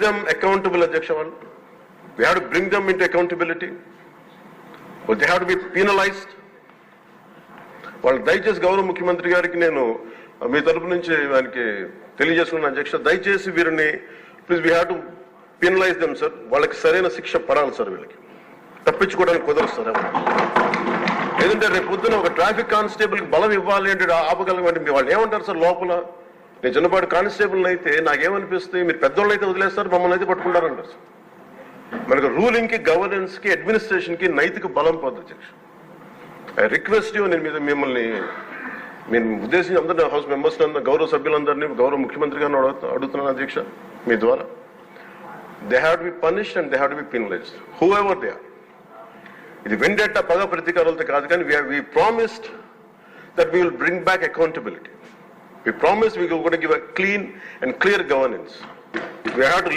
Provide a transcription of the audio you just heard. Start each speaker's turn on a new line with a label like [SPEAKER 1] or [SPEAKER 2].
[SPEAKER 1] them accountable, Adhyaksha. We have to bring them into accountability. Well, they have to be penalized. వాళ్ళు దయచేసి గౌరవ ముఖ్యమంత్రి గారికి నేను మీ తరపు నుంచి ఆయనకి తెలియజేస్తున్నాను అధ్యక్ష, దయచేసి వీరిని please we have to penalise them sir. వాళ్ళకి సరైన శిక్ష పడాలి సార్. వీళ్ళకి తప్పించుకోవడానికి కుదరదు సార్. లేదంటే రేపు పొద్దున ఒక ట్రాఫిక్ కానిస్టేబుల్కి బలం ఇవ్వాలి అంటే ఆపగలమంటే వాళ్ళు ఏమంటారు సార్ లోపల? నేను చిన్నపాటి కానిస్టేబుల్ అయితే నాకేమనిపిస్తుంది, మీరు పెద్దోళ్ళు అయితే వదిలేస్తారు, మమ్మల్ని అయితే పట్టుకుంటారంటారు సార్. మనకు రూలింగ్కి, గవర్నెన్స్కి, అడ్మినిస్ట్రేషన్కి నైతిక బలం పోదు అధ్యక్ష. ఐ రిక్వెస్ట్ యూ, నేను మిమ్మల్ని ఉద్దేశించి అందరినీ హౌస్ మెంబర్స్ గౌరవ సభ్యులందరినీ గౌరవ ముఖ్యమంత్రి గారిని అడుగుతున్నాను అధ్యక్ష మీ ద్వారా. They have to be punished and they have to be penalized whoever they are. ఇది వెండెట్టా పగ ప్రతీకారాలతో కాదు, కానీ we promised that we will bring back accountability. We promised we will going to give a clean and clear governance. We have to